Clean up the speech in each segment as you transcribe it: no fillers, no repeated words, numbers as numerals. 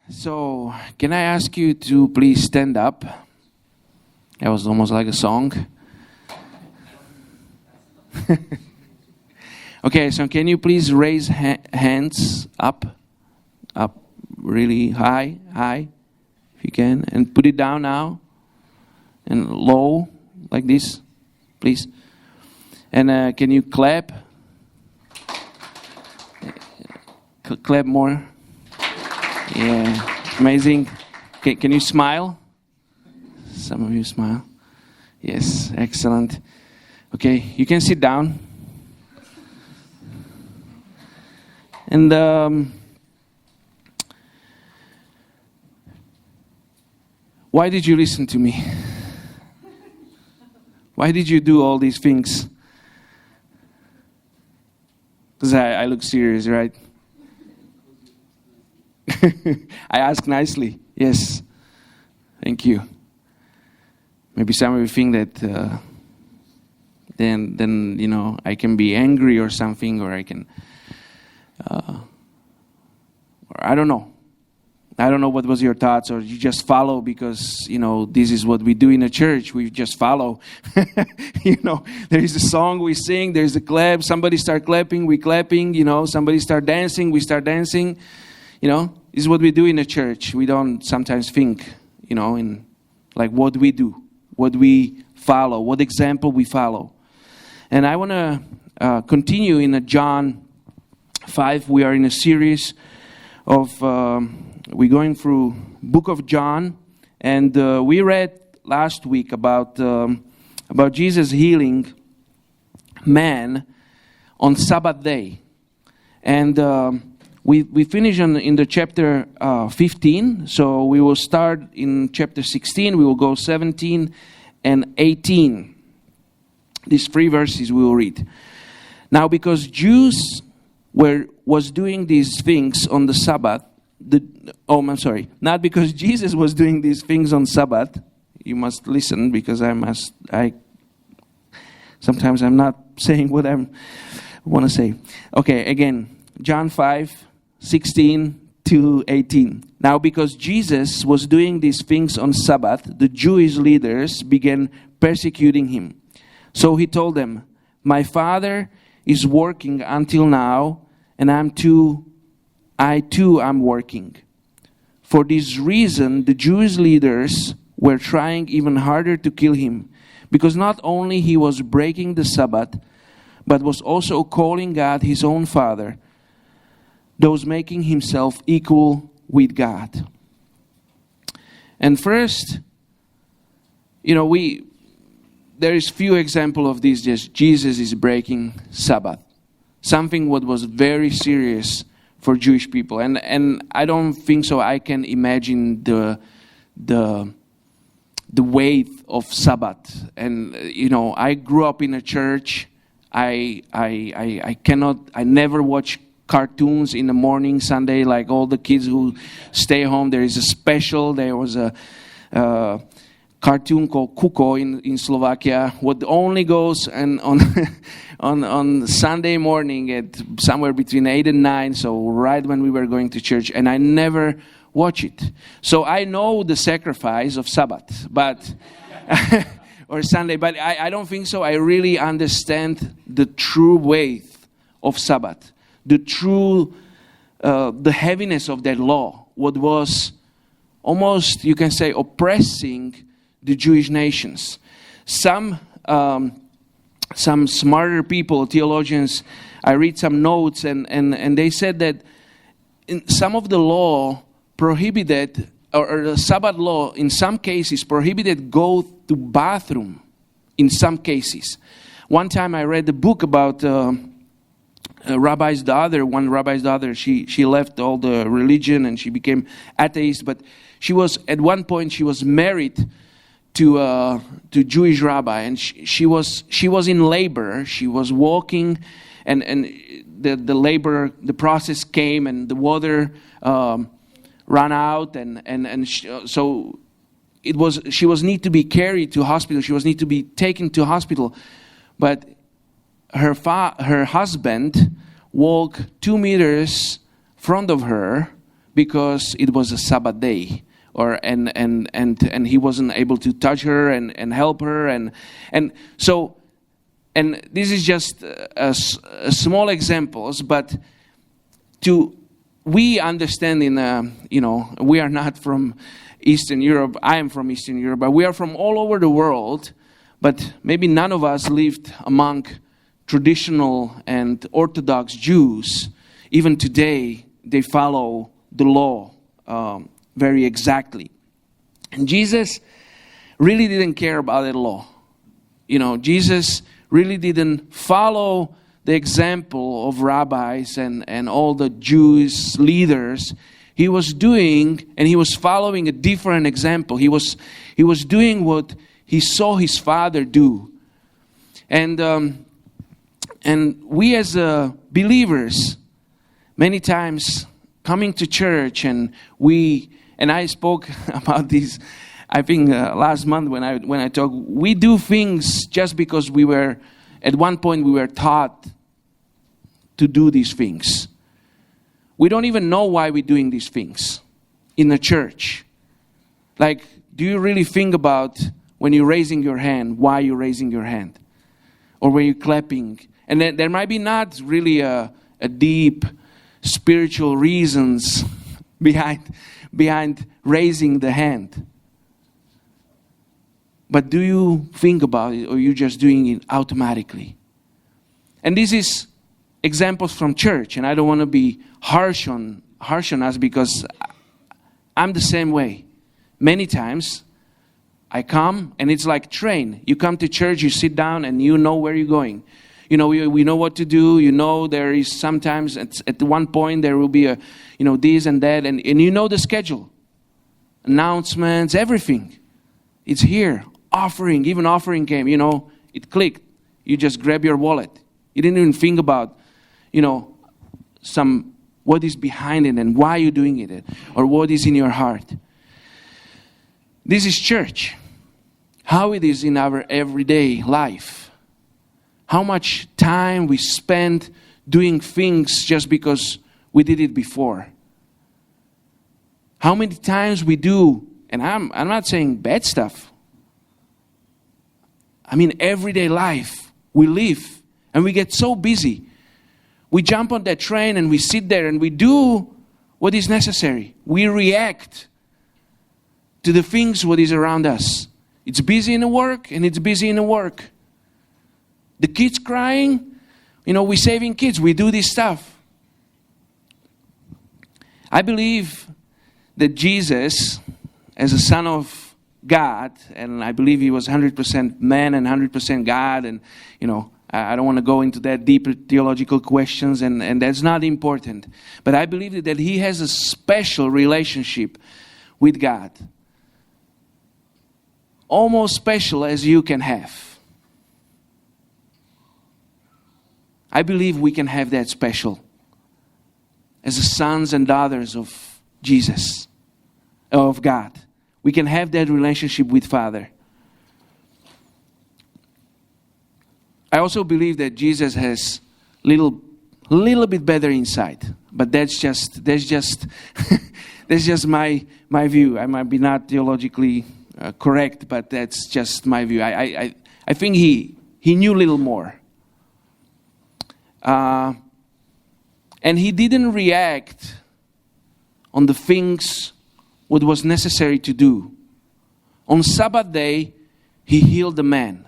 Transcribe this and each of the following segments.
So, can I ask you to please stand up? That was almost like a song. Okay, so can you please raise hands up, really high, if you can, and put it down now, and low, like this, please. And can you clap? Clap more. Yeah, amazing. Can you smile? Some of you smile. Yes, excellent. Okay, you can sit down. And why did you listen to me? Why did you do all these things? Because I look serious, right? I ask nicely. Yes. Thank you. Maybe some of you think that then you know, I can be angry or something, or I can or I don't know. I don't know what was your thoughts, or you just follow because, you know, this is what we do in a church. We just follow. You know, there is a song we sing, there's a clap, somebody start clapping, we clapping, you know, somebody start dancing, we start dancing. You know, this is what we do in a church. We don't sometimes think, you know, in like what we do, what we follow, what example we follow. And I want to continue in John 5. We are in a series of, we're going through book of John. And we read last week about Jesus healing man on Sabbath day. And we finish in the chapter 15, so we will start in chapter 16. We will go 17 and 18. These 3 verses we will read. Now, because Jews was doing these things on the Sabbath. Not because Jesus was doing these things on Sabbath. You must listen because sometimes I'm not saying what I want to say. Okay, again, John 5:16 to 18. Now, because Jesus was doing these things on Sabbath, the Jewish leaders began persecuting him. So he told them, "My Father is working until now, and I too am working." For this reason, the Jewish leaders were trying even harder to kill him, because not only he was breaking the Sabbath, but was also calling God his own Father, thus making himself equal with God. And first, you know, there is few examples of this. Just Jesus is breaking Sabbath, something what was very serious for Jewish people, and I don't think so. I can imagine the weight of Sabbath. And you know, I grew up in a church. I never watch cartoons in the morning Sunday like all the kids who stay home. There is a special. There was a cartoon called Kuko in Slovakia, what only goes and on Sunday morning at somewhere between 8 and 9, so right when we were going to church, and I never watch it. So I know the sacrifice of Sabbath, but or Sunday, but I don't think so. I really understand the true weight of Sabbath, the true, the heaviness of that law, what was almost, you can say, oppressing the Jewish nations. Some smarter people, theologians, I read some notes, and they said that in some of the law prohibited, or the Sabbath law in some cases prohibited go to bathroom in some cases. One time I read a book about one rabbi's daughter. She left all the religion and she became atheist, but she was, at one point, she was married to Jewish rabbi, and she was in labor. She was walking, and the labor, the process came, and the water ran out, and so she was need to be carried to hospital. She was need to be taken to hospital, but her husband walked 2 meters front of her because it was a Sabbath day, and he wasn't able to touch her and help her, and so, and this is just a small examples, but we understand we are not from Eastern Europe. I am from Eastern Europe, but we are from all over the world. But maybe none of us lived among traditional and Orthodox Jews. Even today, they follow the law very exactly. And Jesus really didn't care about the law. Jesus really didn't follow the example of rabbis and all the Jewish leaders. He was doing, and he was following a different example. He was doing what he saw his Father do. And we as believers, many times coming to church, and I spoke about this, I think last month when I talked, we do things just because at one point we were taught to do these things. We don't even know why we're doing these things in the church. Like, do you really think about when you're raising your hand, why you're raising your hand? Or when you're clapping? And there might be not really a deep spiritual reasons behind raising the hand. But do you think about it, or are you just doing it automatically? And this is examples from church, and I don't want to be harsh on us, because I'm the same way. Many times I come, and it's like train. You come to church, you sit down, and you know where you're going. We know what to do. There is sometimes at one point there will be this and that, and you know the schedule, announcements, everything. It's here. Even offering came. It clicked. You just grab your wallet. You didn't even think about, what is behind it and why you're doing it, or what is in your heart. This is church. How it is in our everyday life. How much time we spend doing things just because we did it before. How many times we do, and I'm not saying bad stuff. I mean, everyday life, we live, and we get so busy. We jump on that train and we sit there and we do what is necessary. We react to the things what is around us. It's busy in the work, and it's busy in the work. The kids crying, we're saving kids. We do this stuff. I believe that Jesus, as a son of God, and I believe he was 100% man and 100% God, and I don't want to go into that deeper theological questions, and that's not important. But I believe that he has a special relationship with God. Almost special as you can have. I believe we can have that special as the sons and daughters of Jesus, of God. We can have that relationship with Father. I also believe that Jesus has little bit better insight, but that's just that's just my view. I might be not theologically correct, but that's just my view. I think he knew a little more, and he didn't react on the things what was necessary to do. On Sabbath day, he healed the man.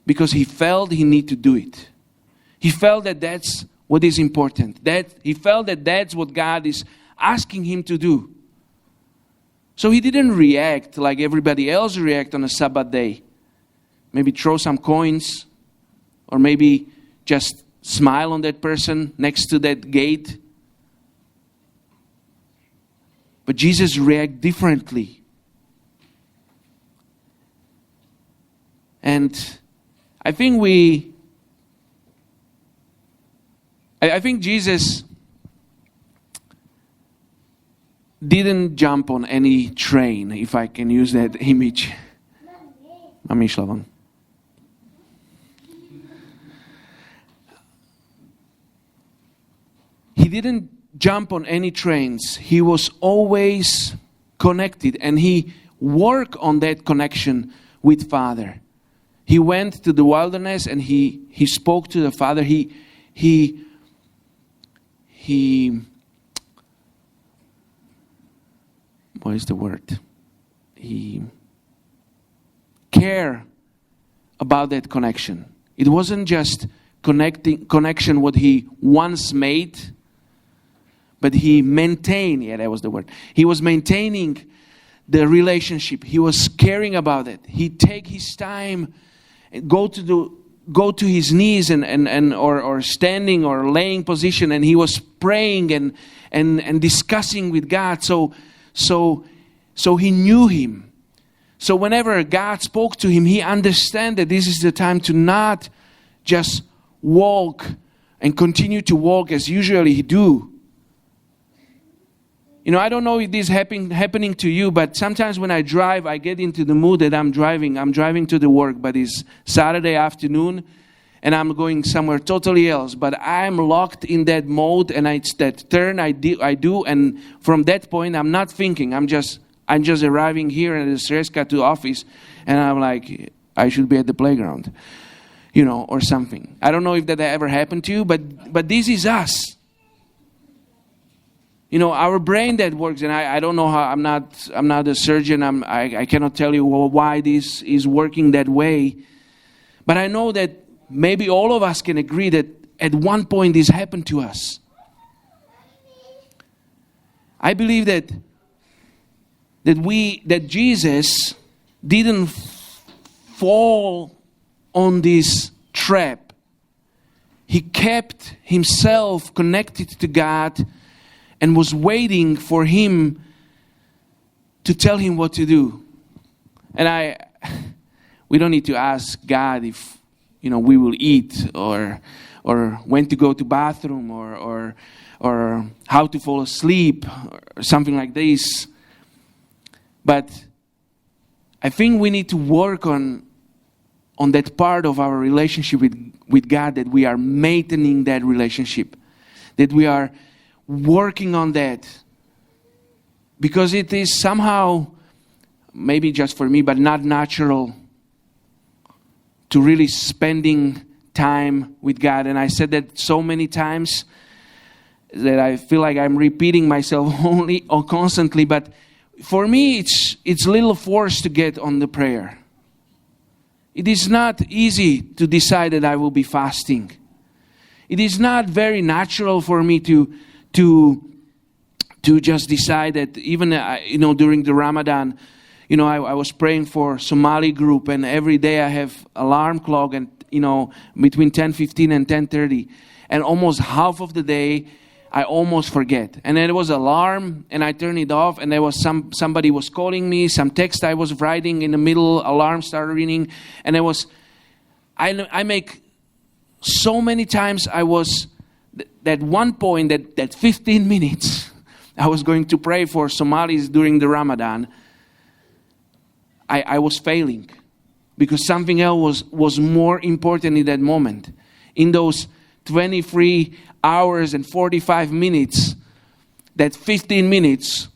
Because he felt he needed to do it. He felt that that's what is important. He felt that that's what God is asking him to do. So he didn't react like everybody else react on a Sabbath day. Maybe throw some coins, or maybe just smile on that person next to that gate. But Jesus reacted differently. And I think Jesus didn't jump on any train, if I can use that image. Mami išla von. He didn't jump on any trains. He was always connected, and he worked on that connection with Father. He went to the wilderness and he spoke to the Father. He what is the word? He cared about that connection. It wasn't just connection what he once made, but he maintained, that was the word. He was maintaining the relationship. He was caring about it. He take his time, go to his knees or standing or laying position, and he was praying and discussing with God. So he knew him. So whenever God spoke to him, he understood that this is the time to not just walk and continue to walk as usually he do. You know, I don't know if this is happening to you, but sometimes when I drive, I get into the mood that I'm driving. I'm driving to the work, but it's Saturday afternoon, and I'm going somewhere totally else. But I'm locked in that mode, and it's that turn I do, and from that point, I'm not thinking. I'm just arriving here at the Sreska to office, and I'm like, I should be at the playground, you know, or something. I don't know if that ever happened to you, but this is us. You know, our brain that works, and I don't know how. I'm not a surgeon. I cannot tell you why this is working that way. But I know that maybe all of us can agree that at one point this happened to us. I believe that Jesus didn't fall on this trap. He kept himself connected to God and was waiting for him to tell him what to do. And we don't need to ask God if, you know, we will eat or when to go to bathroom or how to fall asleep or something like this. But I think we need to work on that part of our relationship with God, that we are maintaining that relationship, that we are working on that, because it is somehow, maybe just for me, but not natural to really spending time with God. And I said that so many times that I feel like I'm repeating myself only or constantly, but for me it's a little forced to get on the prayer. It is not easy to decide that I will be fasting. It is not very natural for me to just decide that even, during the Ramadan, I was praying for Somali group, and every day I have alarm clock, and, between 10:15 and 10:30. And almost half of the day, I almost forget. And then it was alarm, and I turn it off, and there was somebody was calling me, some text I was writing in the middle, alarm started ringing, and I make so many times I was... That one point, that 15 minutes, I was going to pray for Somalis during the Ramadan, I was failing, because something else was more important in that moment. In those 23 hours and 45 minutes, that 15 minutes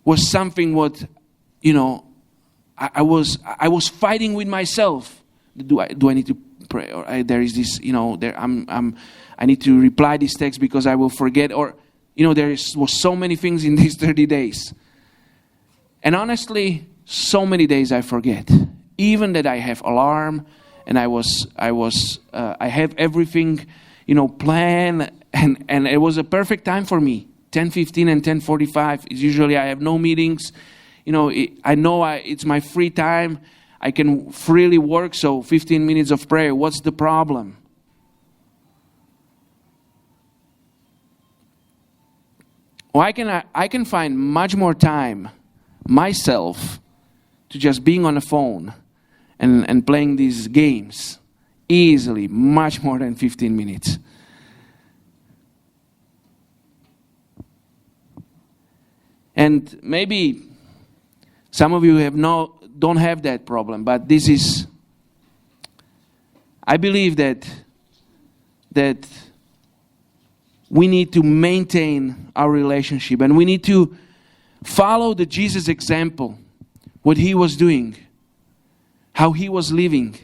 was something what, I was fighting with myself. Do I need to pray? Or there is this, I need to reply this text because I will forget. Or, was so many things in these 30 days. And honestly, so many days I forget. Even that I have alarm, and I have everything, planned, and it was a perfect time for me. 10:15 and 10:45 is usually I have no meetings. I know it's my free time. I can freely work, so 15 minutes of prayer. What's the problem? Well, I can find much more time myself to just being on the phone and playing these games easily, much more than 15 minutes. And maybe some of you don't have that problem, but I believe that we need to maintain our relationship. And we need to follow the Jesus example, what He was doing, how He was living.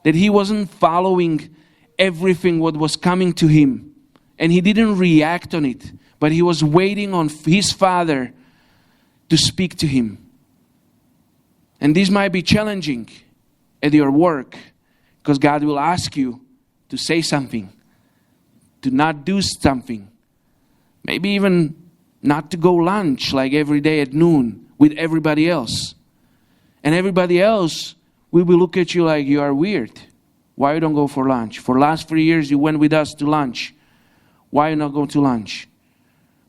That He wasn't following everything what was coming to Him. And He didn't react on it. But He was waiting on His Father to speak to Him. And this might be challenging at your work, because God will ask you to say something, to not do something. Maybe even not to go lunch like every day at noon with everybody else. And everybody else will look at you like you are weird. Why you don't go for lunch? For the last 3 years you went with us to lunch. Why you not go to lunch?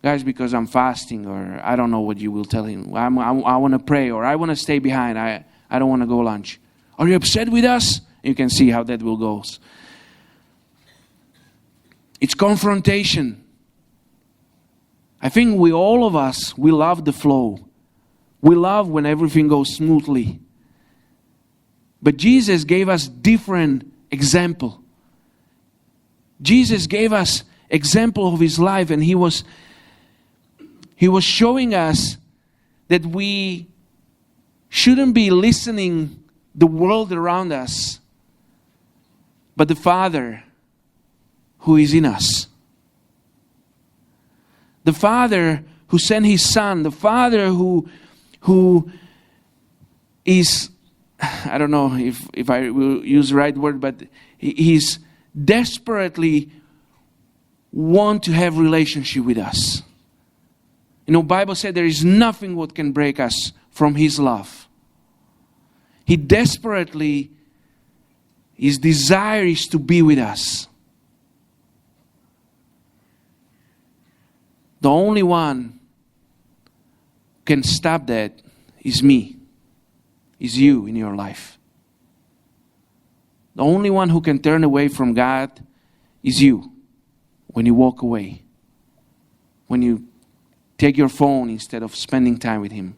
Guys, because I'm fasting, or I don't know what you will tell him. I want to pray, or I want to stay behind. I don't want to go lunch. Are you upset with us? You can see how that will go. It's confrontation. I think all of us, we love the flow. We love when everything goes smoothly. But Jesus gave us different example. Jesus gave us example of His life, and He was showing us that we shouldn't be listening the world around us, but the Father who is in us. The Father who sent His Son. The Father who is, I don't know if I will use the right word, but He's desperately want to have relationship with us. You know, Bible said there is nothing what can break us from His love. He desperately, His desire is to be with us. The only one can stop that is me, is you in your life. The only one who can turn away from God is you when you walk away, when you take your phone instead of spending time with Him.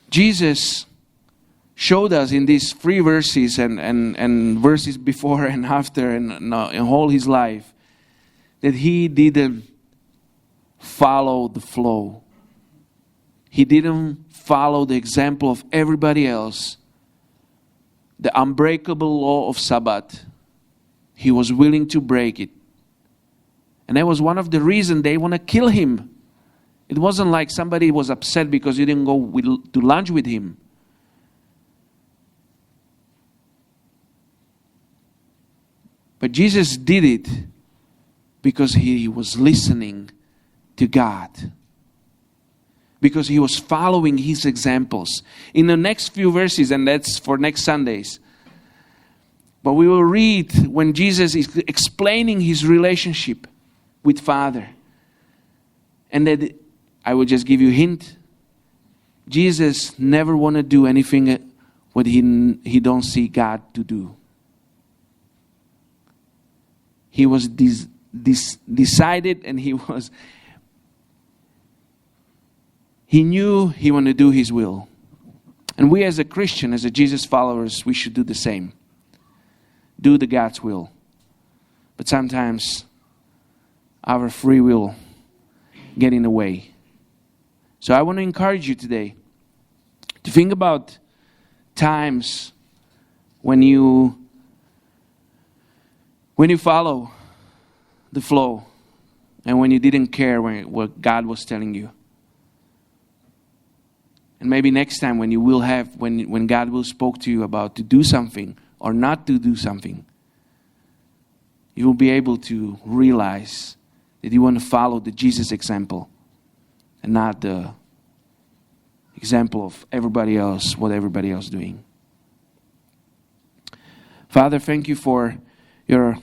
Jesus showed us in these 3 verses and verses before and after and in all His life that He didn't follow the flow. He didn't follow the example of everybody else. The unbreakable law of Sabbath. He was willing to break it. And that was one of the reasons they want to kill Him. It wasn't like somebody was upset because you didn't go to lunch with Him. But Jesus did it because He was listening to God. Because He was following His examples. In the next few verses, and that's for next Sundays. But we will read when Jesus is explaining His relationship with Father. And that I will just give you a hint. Jesus never want to do anything what he don't see God to do. He was decided, and he knew He wanted to do His will. And we as a Christian, as a Jesus followers, we should do the same. Do the God's will. But sometimes our free will get in the way. So I want to encourage you today to think about times when you follow the flow and when you didn't care what God was telling you. And maybe next time when God will speak to you about to do something or not to do something, you will be able to realize that you want to follow the Jesus example and not the example of everybody else, what everybody else is doing. Father, thank You for Your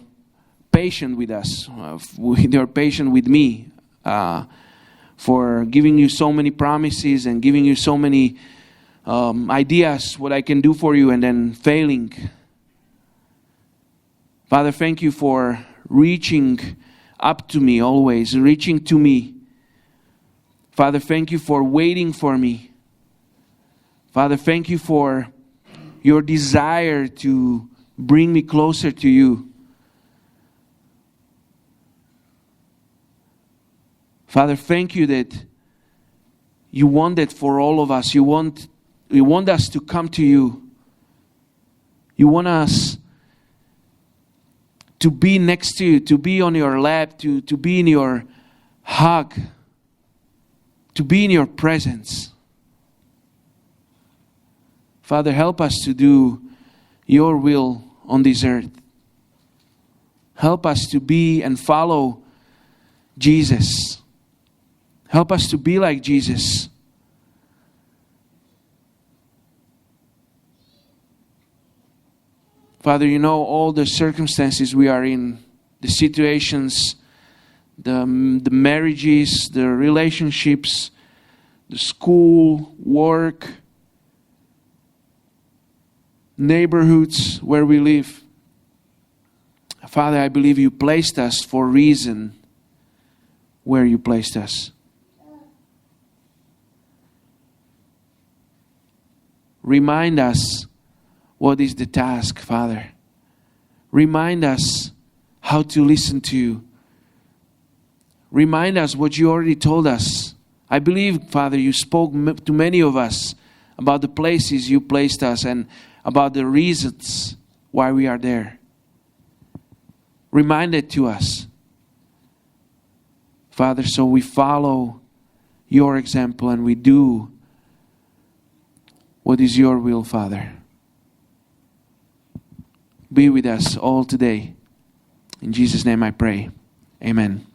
patience with us, Your patience with me, for giving You so many promises and giving You so many ideas what I can do for You and then failing. Father, thank You for reaching up to me always, reaching to me. Father, thank You for waiting for me. Father, thank You for your desire to bring me closer to you. Father, thank you that you want that for all of us. You want us to come to you. You want us to be next to you, to be on your lap, to be in your hug, to be in your presence. Father, help us to do your will on this earth. Help us to be and follow Jesus. Help us to be like Jesus. Father, you know all the circumstances we are in, the situations, the marriages, the relationships, the school, work, neighborhoods where we live. Father, I believe you placed us for a reason where you placed us. Remind us what is the task, Father. Remind us how to listen to you. Remind us what you already told us. I believe, Father, you spoke to many of us about the places you placed us and about the reasons why we are there. Remind it to us, Father, so we follow your example and we do what is your will, Father. Be with us all today. In Jesus' name I pray. Amen.